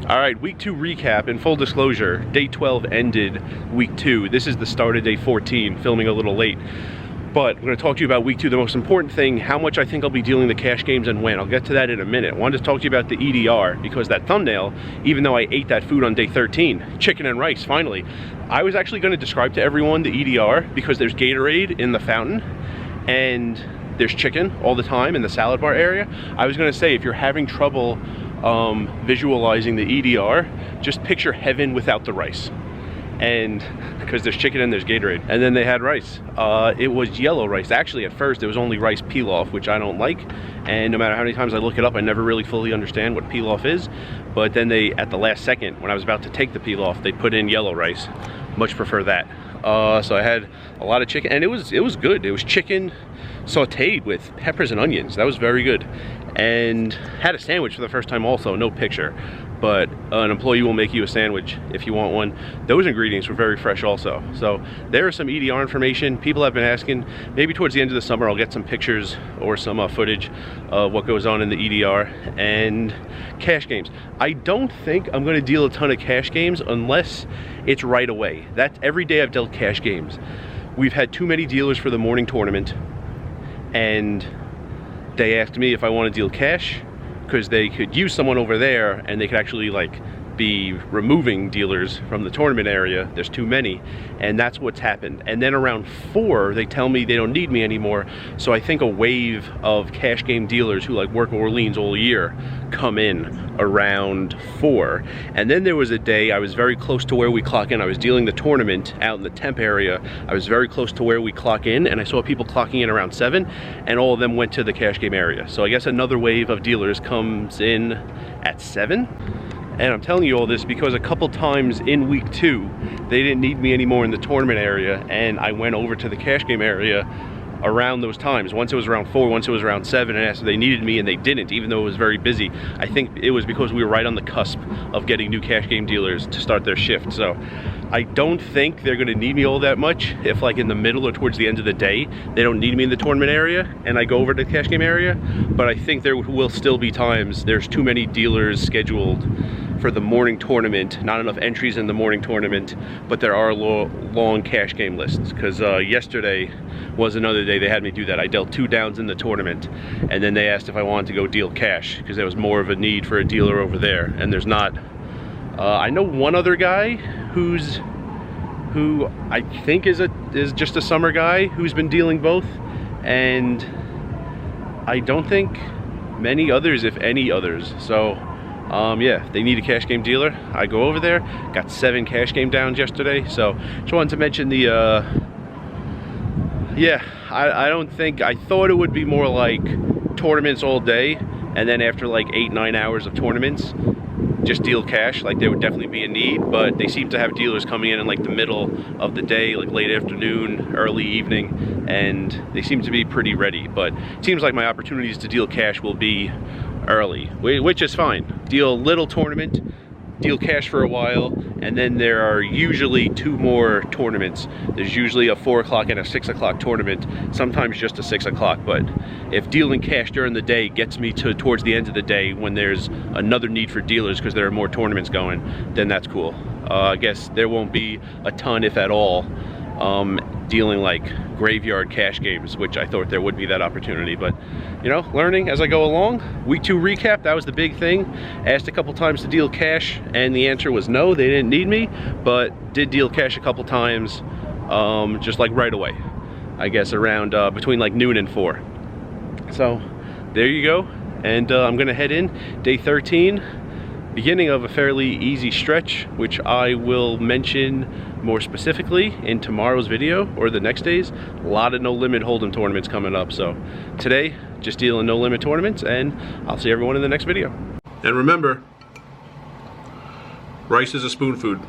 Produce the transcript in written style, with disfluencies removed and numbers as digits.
All right, week 2 recap. In full disclosure, day 12 ended week 2. This is the start of day 14, filming a little late. But I'm going to talk to you about week 2, the most important thing, how much I think I'll be dealing the cash games and when. I'll get to that in a minute. I wanted to talk to you about the EDR because that thumbnail, even though I ate that food on day 13, chicken and rice, finally, I was actually going to describe to everyone the EDR because there's Gatorade in the fountain and there's chicken all the time in the salad bar area. I was going to say, if you're having trouble visualizing the EDR, just picture heaven without the rice. And because there's chicken and there's Gatorade, and then they had rice. It was yellow rice. Actually, at first it was only rice pilaf, which I don't like, and no matter how many times I look it up, I never really fully understand what pilaf is. But then they, at the last second, when I was about to take the pilaf, they put in yellow rice. Much prefer that. So I had a lot of chicken, and it was good. It was chicken sauteed with peppers and onions. That was very good. And had a sandwich for the first time also, no picture, but an employee will make you a sandwich if you want one. Those ingredients were very fresh also. So there is some EDR information. People have been asking. Maybe towards the end of the summer I'll get some pictures or some footage of what goes on in the EDR. And cash games. I don't think I'm going to deal a ton of cash games unless it's right away. That's every day I've dealt cash games. We've had too many dealers for the morning tournament, and they asked me if I want to deal cash because they could use someone over there and they could actually like be removing dealers from the tournament area. There's too many, and that's what's happened. And then around 4 they tell me they don't need me anymore, so I think a wave of cash game dealers who like work Orleans all year come in around 4. And then there was a day I was very close to where we clock in. I was dealing the tournament out in the temp area. I was very close to where we clock in, and I saw people clocking in around 7, and all of them went to the cash game area. So I guess another wave of dealers comes in at 7. And I'm telling you all this because a couple times in week 2, they didn't need me anymore in the tournament area, and I went over to the cash game area around those times. Once it was around 4, once it was around 7, and asked if they needed me, and they didn't, even though it was very busy. I think it was because we were right on the cusp of getting new cash game dealers to start their shift. So I don't think they're going to need me all that much if like in the middle or towards the end of the day they don't need me in the tournament area and I go over to the cash game area. But I think there will still be times there's too many dealers scheduled for the morning tournament, not enough entries in the morning tournament, but there are long cash game lists. Because yesterday was another day they had me do that. I dealt 2 downs in the tournament, and then they asked if I wanted to go deal cash because there was more of a need for a dealer over there, and there's not. I know one other guy who I think is just a summer guy who's been dealing both, and I don't think many others, if any others. So yeah, if they need a cash game dealer, I go over there. Got 7 cash game downs yesterday. So just wanted to mention the yeah, I don't think, I thought it would be more like tournaments all day, and then after like 8-9 hours of tournaments just deal cash. Like there would definitely be a need, but they seem to have dealers coming in like the middle of the day, like late afternoon, early evening, and they seem to be pretty ready. But it seems like my opportunities to deal cash will be early, which is fine. Deal little tournament, deal cash for a while, and then there are usually 2 more tournaments. There's usually a 4 o'clock and a 6 o'clock tournament, sometimes just a 6 o'clock. But if dealing cash during the day gets me to towards the end of the day when there's another need for dealers because there are more tournaments going, then that's cool. I guess there won't be a ton, if at all, dealing like graveyard cash games, which I thought there would be that opportunity. But you know, learning as I go along. Week 2 recap, that was the big thing. Asked a couple times to deal cash, and the answer was no, they didn't need me, but did deal cash a couple times, just like right away, I guess around between like noon and 4. So there you go. And I'm gonna head in day 13, beginning of a fairly easy stretch, which I will mention more specifically in tomorrow's video or the next days. A lot of no limit hold'em tournaments coming up. So today, just dealing no limit tournaments, and I'll see everyone in the next video. And remember, rice is a spoon food.